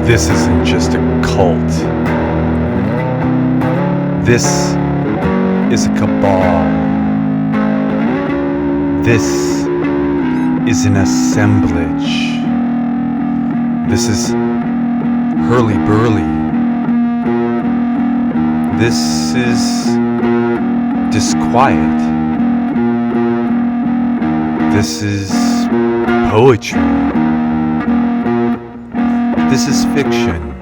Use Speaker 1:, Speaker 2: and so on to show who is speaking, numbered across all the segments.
Speaker 1: This isn't just a cult. This is a cabal. This is an assemblage. This is hurly-burly. This is disquiet. This is poetry. This is fiction.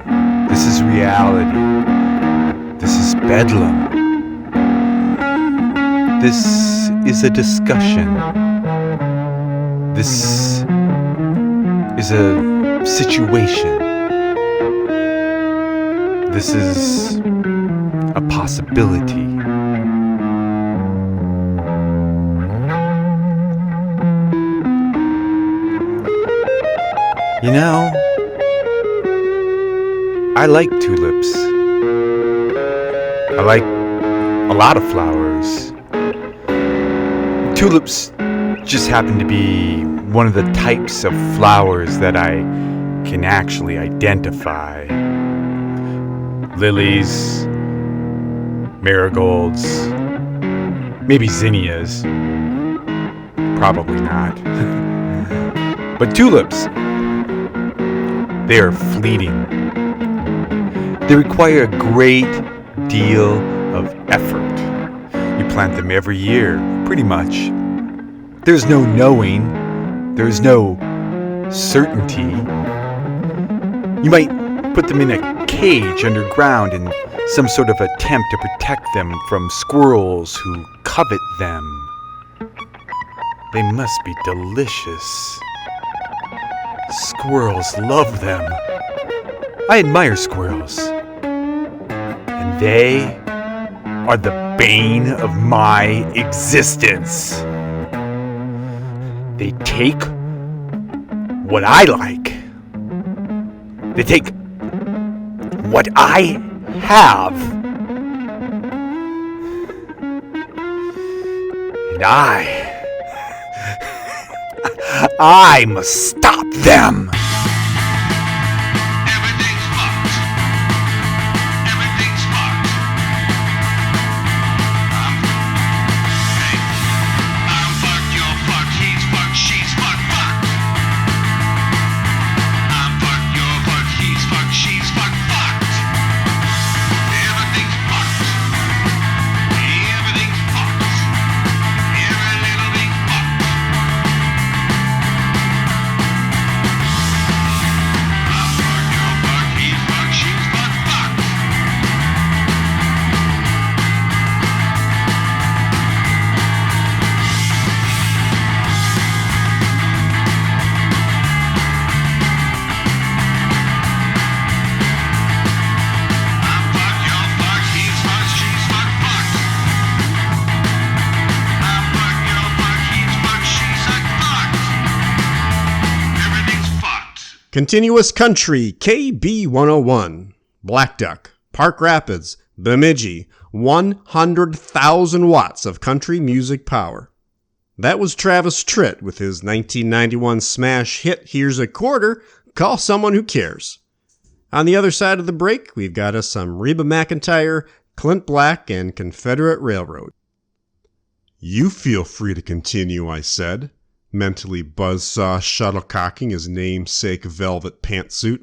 Speaker 1: This is reality. This is bedlam. This is a discussion. This is a situation. This is a possibility. You know, I like tulips. I like a lot of flowers. Tulips just happen to be one of the types of flowers that I can actually identify. Lilies, marigolds, maybe zinnias. Probably not. But tulips, they are fleeting. They require a great deal of effort. You plant them every year, pretty much. There's no knowing. There's no certainty. You might put them in a cage underground in some sort of attempt to protect them from squirrels who covet them. They must be delicious. Squirrels love them. I admire squirrels. And they are the bane of my existence. They take what I like. They take what I have. And I must stop them.
Speaker 2: Continuous Country, KB 101, Black Duck, Park Rapids, Bemidji, 100,000 watts of country music power. That was Travis Tritt with his 1991 smash hit, Here's a Quarter, Call Someone Who Cares. On the other side of the break, we've got us some Reba McEntire, Clint Black, and Confederate Railroad. You feel free to continue, I said, mentally buzzsaw shuttlecocking his namesake velvet pantsuit.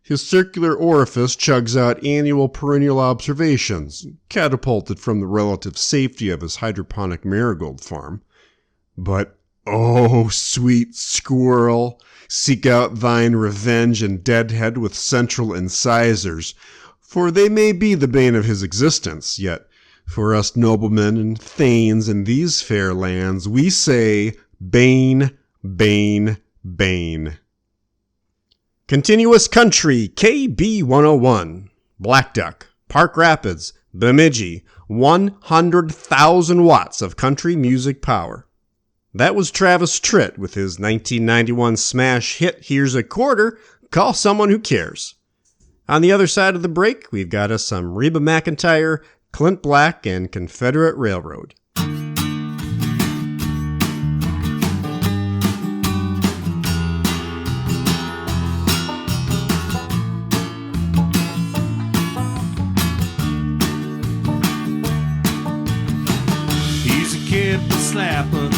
Speaker 2: His circular orifice chugs out annual perennial observations, catapulted from the relative safety of his hydroponic marigold farm. But, oh, sweet squirrel, seek out thine revenge and deadhead with central incisors, for they may be the bane of his existence, yet for us noblemen and thanes in these fair lands, we say, bane Bane. Continuous Country KB 101, Black Duck, Park Rapids, Bemidji, 100,000 watts of country music power. That was Travis Tritt with his 1991 smash hit Here's a Quarter, Call Someone Who Cares. On the other side of the break, we've got us some Reba McEntire, Clint Black, and Confederate Railroad.
Speaker 3: Kipper slapper,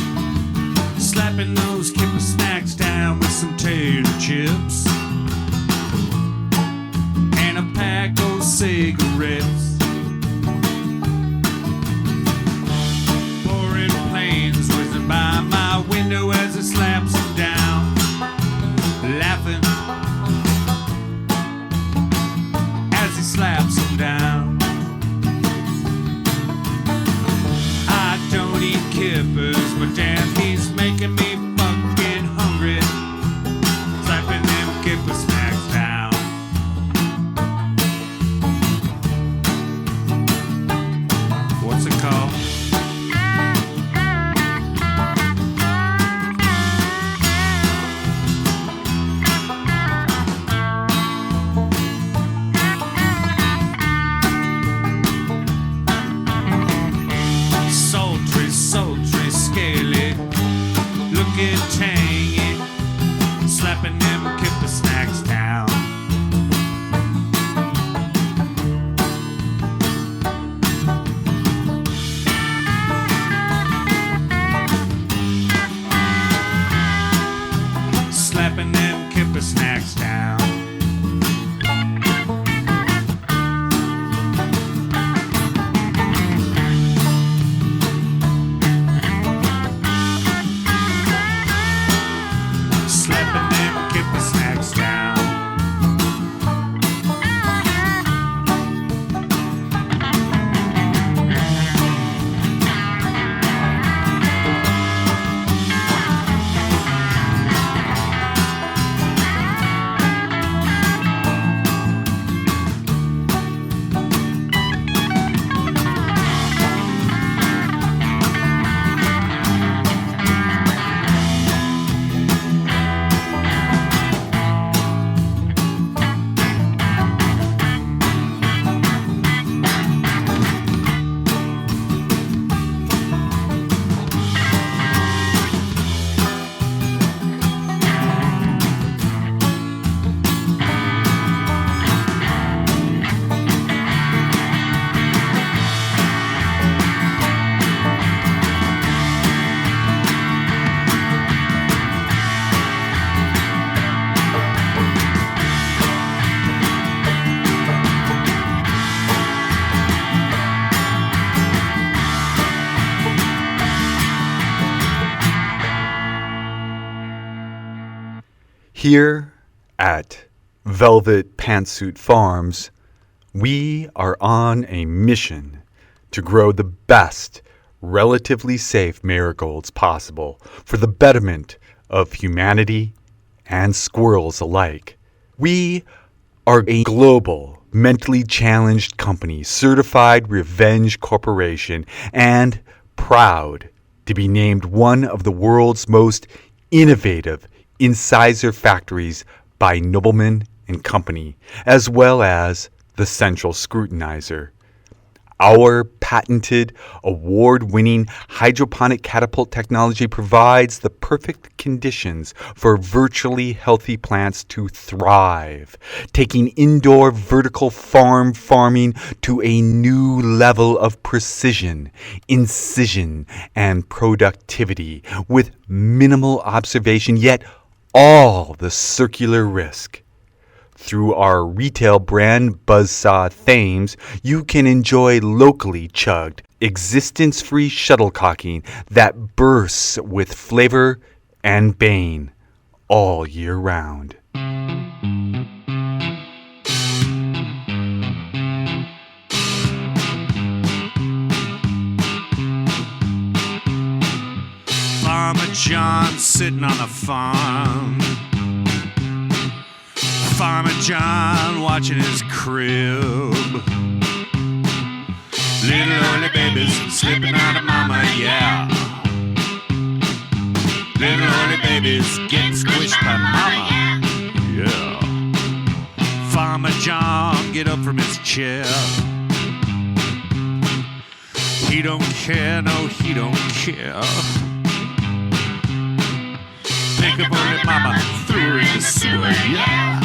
Speaker 3: slapping those Kipper snacks down with some tater chips and a pack of cigarettes. Pouring planes whizzing by my window as it slaps them down, laughing as he slaps them down. Don't eat kippers, but damn, he's making me fucking hungry. Slapping them kipper snacks down. What's it called? Sultry, scaly, looking tangy, slapping them kipper snacks down. Slapping them kipper snacks down.
Speaker 1: Here at Velvet Pantsuit Farms, we are on a mission to grow the best, relatively safe marigolds possible for the betterment of humanity and squirrels alike. We are a global, mentally challenged company, certified revenge corporation, and proud to be named one of the world's most innovative incisor factories by Nobleman and Company, as well as the Central Scrutinizer. Our patented, award-winning hydroponic catapult technology provides the perfect conditions for virtually healthy plants to thrive, taking indoor vertical farming to a new level of precision, incision, and productivity with minimal observation, yet all the circular risk. Through our retail brand Buzzsaw Thames, you can enjoy locally chugged, existence-free shuttlecocking that bursts with flavor and bane all year round.
Speaker 3: Farmer John sitting on a farm. Farmer John watching his crib. Little oily babies slipping out of mama, yeah. Little oily babies getting squished by mama, yeah. Farmer John get up from his chair. He don't care, no, he don't care. Pick up oily mama, threw her in the sewer, yeah.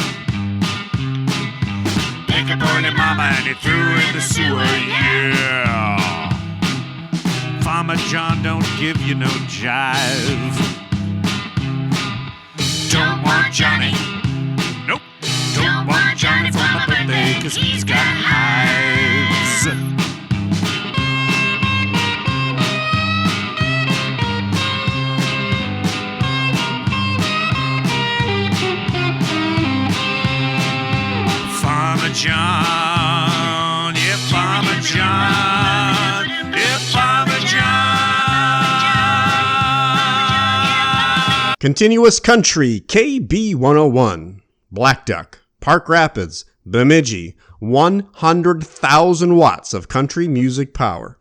Speaker 3: Pick up oily mama and he threw her in the sewer, yeah. Farmer John don't give you no jive. Don't want Johnny. Nope. Don't want Johnny for my birthday, cause he's got hives. Farmer John, yeah, Farmer John, yeah, Farmer John.
Speaker 2: Continuous Country, KB 101. Black Duck, Park Rapids, Bemidji, 100,000 watts of country music power.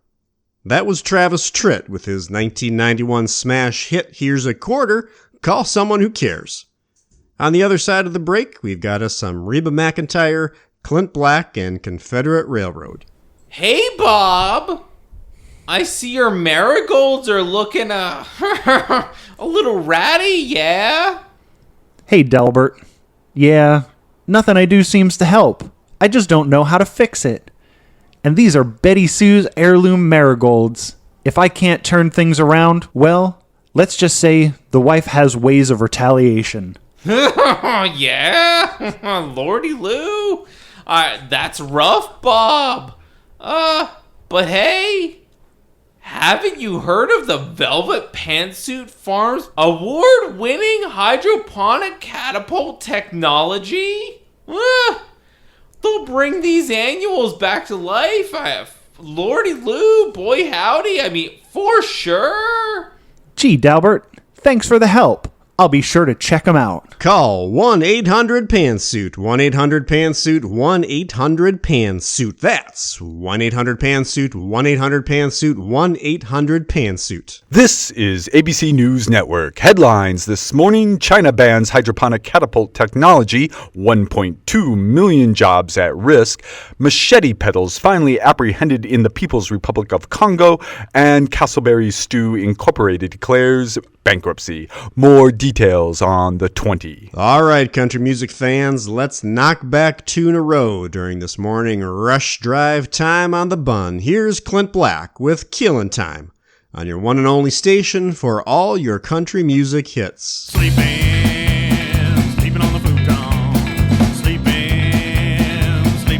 Speaker 2: That was Travis Tritt with his 1991 smash hit Here's a Quarter, Call Someone Who Cares. On the other side of the break, we've got us some Reba McEntire, Clint Black, and Confederate Railroad.
Speaker 4: Hey, Bob! I see your marigolds are looking a little ratty, yeah?
Speaker 5: Hey, Delbert. Yeah, nothing I do seems to help. I just don't know how to fix it. And these are Betty Sue's heirloom marigolds. If I can't turn things around, well, let's just say the wife has ways of retaliation.
Speaker 4: Yeah? Lordy Lou? That's rough, Bob. But hey, haven't you heard of the Velvet Pantsuit Farms award-winning hydroponic catapult technology? They'll bring these annuals back to life. Lordy Lou, boy howdy, I mean, for sure.
Speaker 5: Gee, Delbert, thanks for the help. I'll be sure to check them out.
Speaker 2: Call 1-800-PANSUIT, 1-800-PANSUIT, 1-800-PANSUIT. That's 1-800-PANSUIT, 1-800-PANSUIT, 1-800-PANSUIT.
Speaker 1: This is ABC News Network. Headlines this morning: China bans hydroponic catapult technology, 1.2 million jobs at risk. Machete Petals finally apprehended in the People's Republic of Congo. And Castleberry Stew Incorporated declares bankruptcy. More details on the 20.
Speaker 2: All right, country music fans, let's knock back two in a row during this morning rush drive time on the bun. Here's Clint Black with Killin' Time on your one and only station for all your country music hits.
Speaker 3: Sleeping on the futon. Sleeping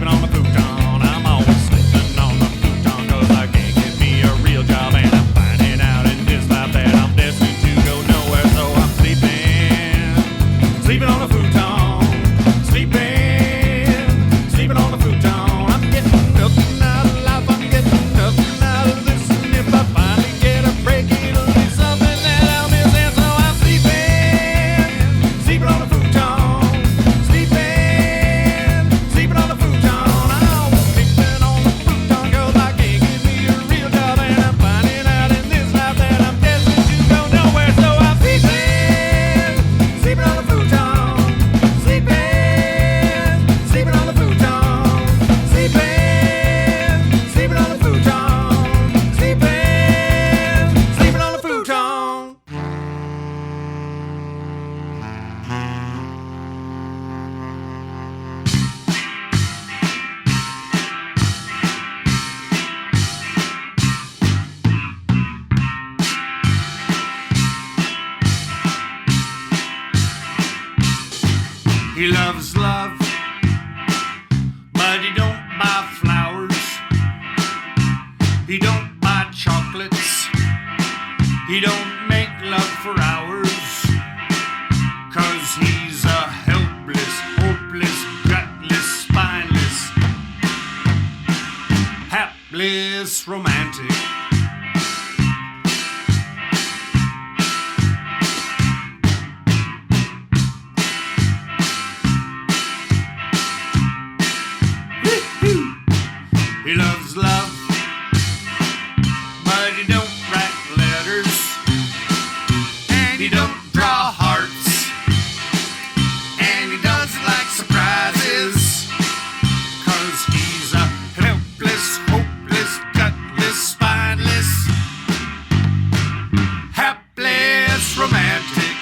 Speaker 3: on the futon. I'm always sleeping on the futon, cause I can't get me a real job, and I'm finding out in this life that I'm destined to go nowhere, so I'm sleeping on the futon. Sleeping on the futon. I'm getting nothing out of life, I'm getting nothing out of this, and if I finally get a break, it'll be something that I'll miss, and so I'm sleeping on the futon. Sleeping on the futon. I'm sleeping on the futon, cause I can't get me a real job, and I'm finding out in this life that I'm destined to go nowhere, so I'm sleeping on the futon. Sleeping on the futon. Sleeping on the futon. Sleeping on the futon. He loves love, but he don't buy flowers. He don't buy chocolates. He don't make love for hours. Cause he's a helpless, hopeless, gutless, spineless, hapless romantic. He don't draw hearts, and he doesn't like surprises, 'cause he's a helpless, hopeless, gutless, spineless, hapless romantic.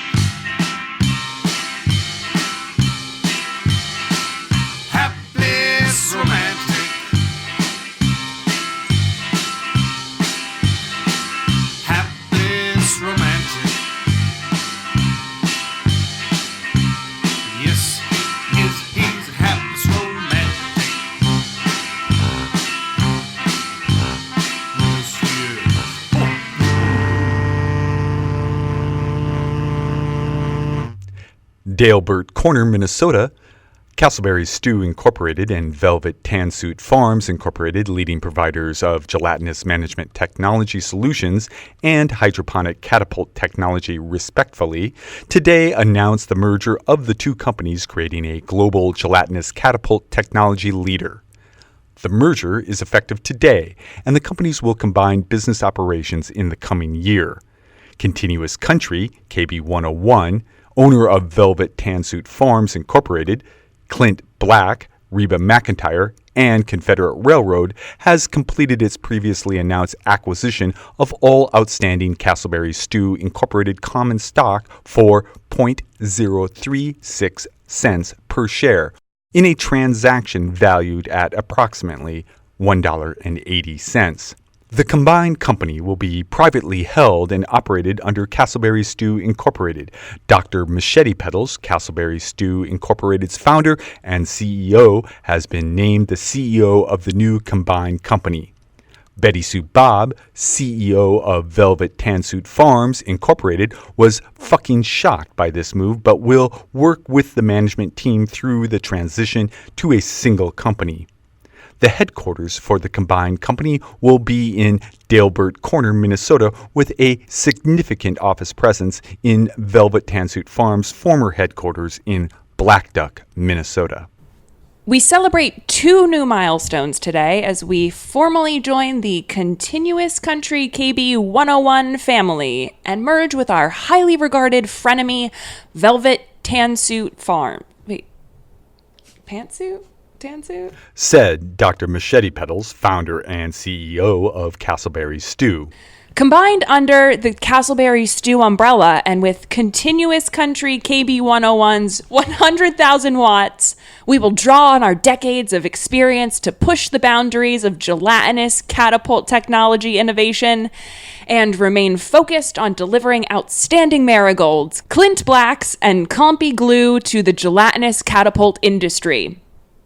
Speaker 3: Hapless romantic. Hapless romantic. Yes, he's a hapless romantic. Yes, he is.
Speaker 1: Dalebert Corner, Minnesota. Castleberry Stew Incorporated and Velvet Tan Suit Farms Incorporated, leading providers of gelatinous management technology solutions and hydroponic catapult technology respectively, today announced the merger of the two companies, creating a global gelatinous catapult technology leader. The merger is effective today, and the companies will combine business operations in the coming year. Continuous Country, KB101, owner of Velvet Tan Suit Farms Incorporated, Clint Black, Reba McIntyre, and Confederate Railroad, has completed its previously announced acquisition of all outstanding Castleberry Stew Incorporated common stock for .036 cents per share in a transaction valued at approximately $1.80. The combined company will be privately held and operated under Castleberry Stew Incorporated. Dr. Machete Petals, Castleberry Stew Incorporated's founder and CEO, has been named the CEO of the new combined company. Betty Sue Bob, CEO of Velvet Tan Suit Farms Incorporated, was fucking shocked by this move, but will work with the management team through the transition to a single company. The headquarters for the combined company will be in Dalebert Corner, Minnesota, with a significant office presence in Velvet Tan Suit Farms' former headquarters in Black Duck, Minnesota.
Speaker 6: We celebrate 2 new milestones today as we formally join the Continuous Country KB101 family and merge with our highly regarded frenemy, Velvet Tan Suit Farm. Wait, pantsuit? Tansuit?
Speaker 1: Said Dr. Machete Petals, founder and CEO of Castleberry Stew.
Speaker 6: Combined under the Castleberry Stew umbrella and with Continuous Country KB101's 100,000 watts, we will draw on our decades of experience to push the boundaries of gelatinous catapult technology innovation and remain focused on delivering outstanding marigolds, Clint Blacks, and Compy glue to the gelatinous catapult industry.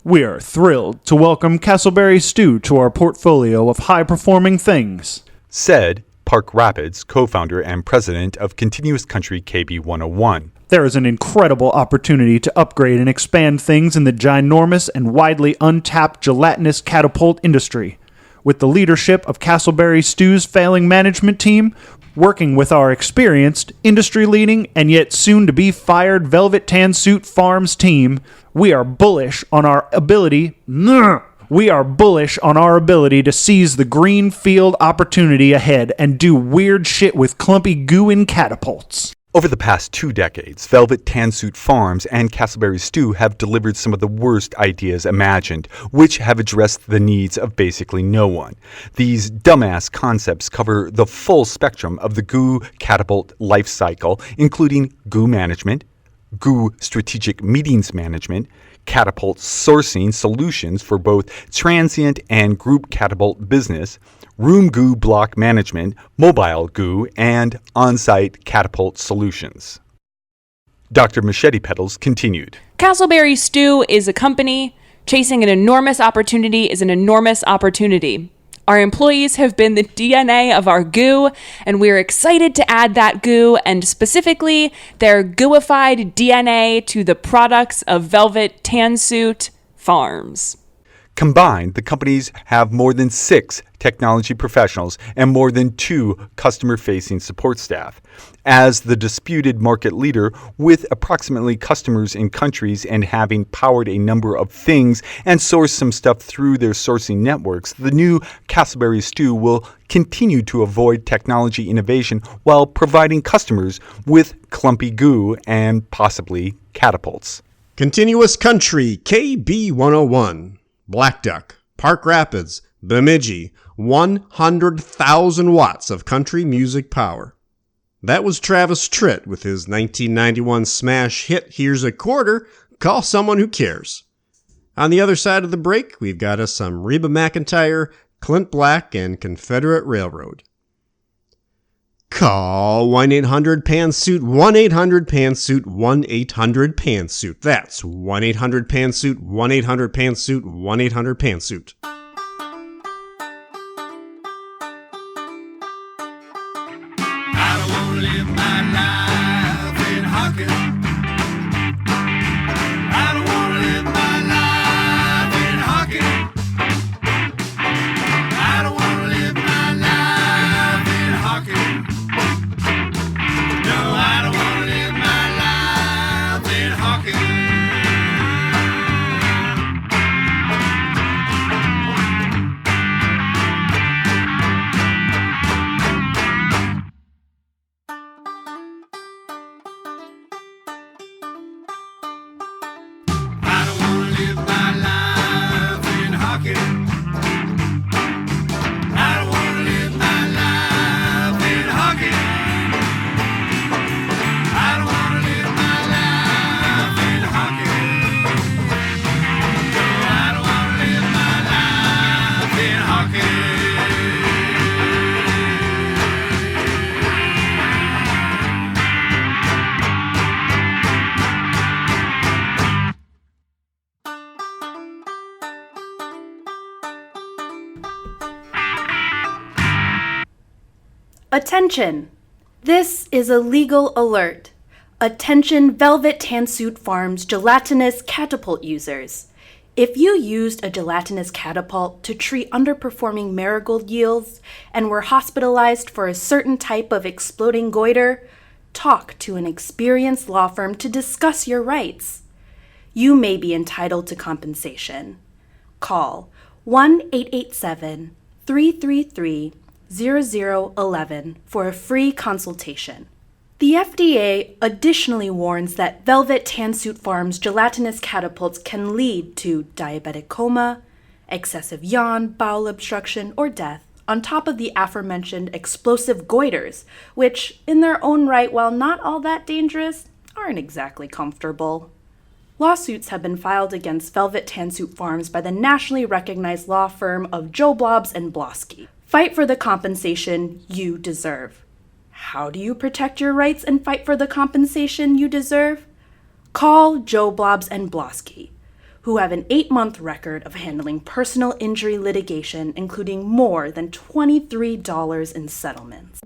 Speaker 5: We are thrilled to welcome Castleberry Stew to our portfolio of high-performing things,
Speaker 1: said Park Rapids, co-founder and president of Continuous Country KB101.
Speaker 5: There is an incredible opportunity to upgrade and expand things in the ginormous and widely untapped gelatinous catapult industry. With the leadership of Castleberry Stew's failing management team, working with our experienced, industry-leading, and yet soon-to-be-fired Velvet Tan Suit Farms team, we are bullish on our ability to seize the greenfield opportunity ahead and do weird shit with clumpy goo and catapults.
Speaker 1: Over the past 2 decades, Velvet Tan Suit Farms and Castleberry Stew have delivered some of the worst ideas imagined, which have addressed the needs of basically no one. These dumbass concepts cover the full spectrum of the goo catapult life cycle, including goo management, goo strategic meetings management, catapult sourcing solutions for both transient and group catapult business, room goo block management, mobile goo, and on-site catapult solutions. Dr. Machete Petals continued.
Speaker 6: Castleberry Stew is a company. Chasing an enormous opportunity is an enormous opportunity. Our employees have been the DNA of our goo, and we're excited to add that goo, and specifically their gooified DNA, to the products of Velvet Tan Suit Farms.
Speaker 1: Combined, the companies have more than 6 technology professionals and more than 2 customer-facing support staff. As the disputed market leader with approximately customers in countries and having powered a number of things and sourced some stuff through their sourcing networks, the new Castleberry Stew will continue to avoid technology innovation while providing customers with clumpy goo and possibly catapults.
Speaker 2: Continuous Country KB 101. Black Duck, Park Rapids, Bemidji, 100,000 watts of country music power. That was Travis Tritt with his 1991 smash hit Here's a Quarter, Call Someone Who Cares. On the other side of the break, we've got us some Reba McEntire, Clint Black, and Confederate Railroad. Call 1-800-PANSUIT, 1-800-PANSUIT, 1-800-PANSUIT. That's 1-800-PANSUIT, 1-800-PANSUIT, 1-800-PANSUIT.
Speaker 3: I don't wanna live my life in Hocken. I don't wanna live my life in Hocken. I don't wanna live my life in Hocken. No, I don't wanna live my life in Hocken. I don't wanna live my life in Hocken. I don't wanna live my life in Hocken. I don't wanna live my life in Hocken. No, I don't wanna live my life in Hocken.
Speaker 7: Attention! This is a legal alert. Attention Velvet Tansuit Farms Gelatinous Catapult users. If you used a gelatinous catapult to treat underperforming marigold yields and were hospitalized for a certain type of exploding goiter, talk to an experienced law firm to discuss your rights. You may be entitled to compensation. Call 1-887-333-0011 for a free consultation. The FDA additionally warns that Velvet Tansuit Farms gelatinous catapults can lead to diabetic coma, excessive yawn, bowel obstruction, or death, on top of the aforementioned explosive goiters, which, in their own right, while not all that dangerous, aren't exactly comfortable. Lawsuits have been filed against Velvet Tansuit Farms by the nationally recognized law firm of Joe Blobs and Bosky. Fight for the compensation you deserve. How do you protect your rights and fight for the compensation you deserve? Call Joe Blobs and Bosky, who have an 8-month record of handling personal injury litigation, including more than $23 in settlements.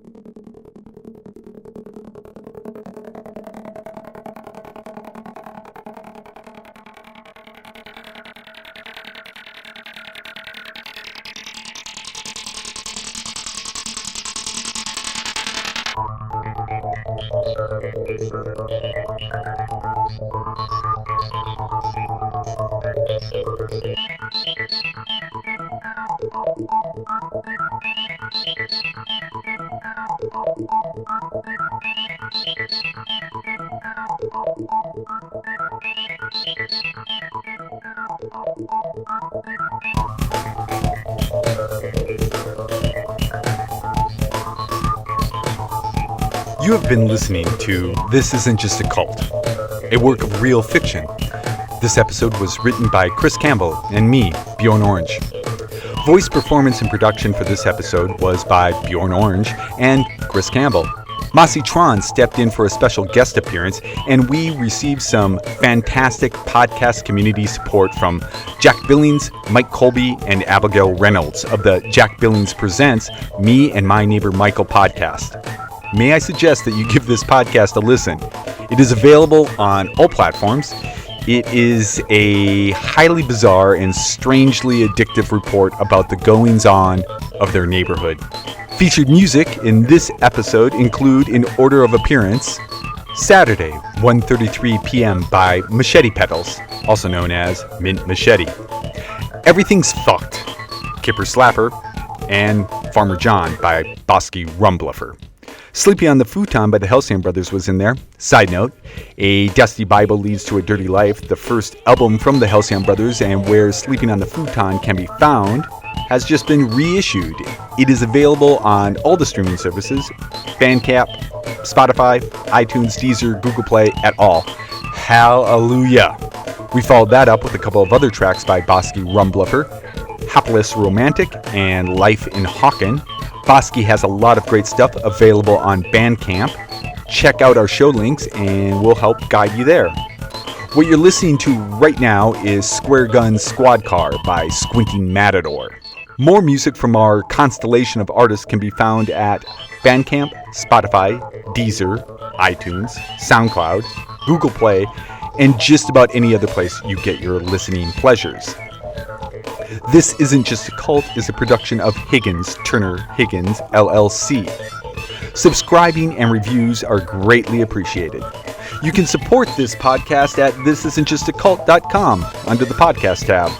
Speaker 1: You have been listening to This Isn't Just a Cult, a work of real fiction. This episode was written by Chris Campbell and me, Bjorn Oranj. Voice performance and production for this episode was by Bjorn Oranj and Chris Campbell. Mossy Tron stepped in for a special guest appearance, and we received some fantastic podcast community support from Jack Billings, Mike Colby, and Abigail Reynolds of the Jack Billings Presents Me and My Neighbor Michael podcast. May I suggest that you give this podcast a listen? It is available on all platforms. It is a highly bizarre and strangely addictive report about the goings-on of their neighborhood. Featured music in this episode include, in order of appearance, Saturday, 1:33 p.m. by Machete Petals, also known as Mint Machete. Everything's Fucked, Kipper Slapper, and Farmer John by Bosky Rumbluffer. Sleeping on the Futon by the Halcyon brothers was in there. Side note, A Dusty Bible Leads to a Dirty Life, the first album from the Halcyon brothers and where Sleeping on the Futon can be found, has just been reissued. It is available on all the streaming services, Bandcamp, Spotify, iTunes, Deezer, Google Play, at all. Hallelujah! We followed that up with a couple of other tracks by Bosky Rumbluffer, Hapless Romantic and Life in Hocken. Bosky has a lot of great stuff available on Bandcamp. Check out our show links and we'll help guide you there. What you're listening to right now is Square Gun Squad Car by Squinting Matador. More music from our constellation of artists can be found at Bandcamp, Spotify, Deezer, iTunes, SoundCloud, Google Play, and just about any other place you get your listening pleasures. This Isn't Just a Cult is a production of Higgins, Turner, Higgins, LLC. Subscribing and reviews are greatly appreciated. You can support this podcast at thisisn'tjustacult.com under the podcast tab.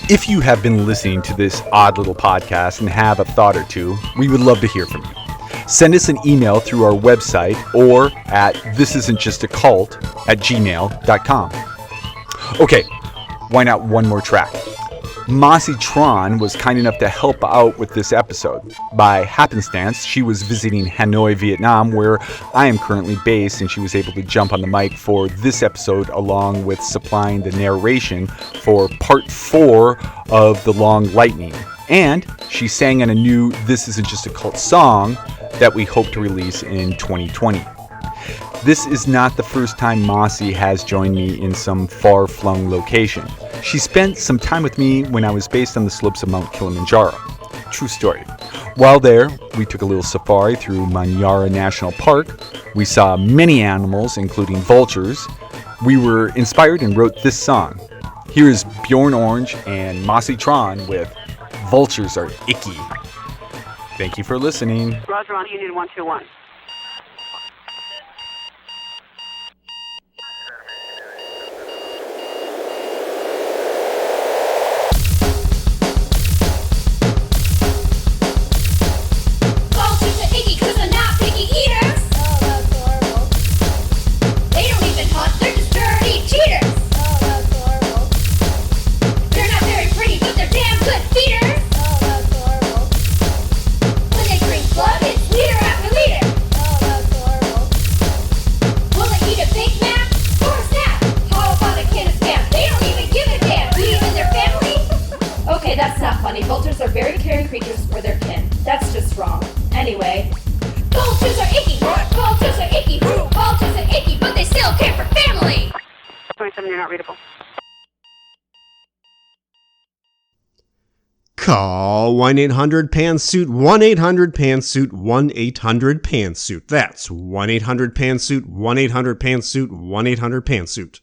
Speaker 1: If you have been listening to this odd little podcast and have a thought or two, we would love to hear from you. Send us an email through our website or at thisisn'tjustacult@gmail.com. Okay, why not one more track? Mossy Tron was kind enough to help out with this episode. By happenstance, she was visiting Hanoi, Vietnam, where I am currently based, and she was able to jump on the mic for this episode along with supplying the narration for part 4 of The Long Lightning. And she sang in a new This Isn't Just a Cult song that we hope to release in 2020. This is not the first time Mossy has joined me in some far-flung location. She spent some time with me when I was based on the slopes of Mount Kilimanjaro. True story. While there, we took a little safari through Manyara National Park. We saw many animals, including vultures. We were inspired and wrote this song. Here is Bjorn Oranj and Mossy Tron with Vultures Are Icky. Thank you for listening.
Speaker 8: Roger on Union 121.
Speaker 9: Vultures are very caring creatures for their kin. That's just wrong. Anyway, vultures are icky. Vultures are icky. Vultures are icky, but they still care for family.
Speaker 8: 27, you're not readable.
Speaker 2: Call 1-800-PANSUIT, 1-800-PANSUIT, 1-800-PANSUIT. That's 1-800-PANSUIT, 1-800-PANSUIT, 1-800-PANSUIT.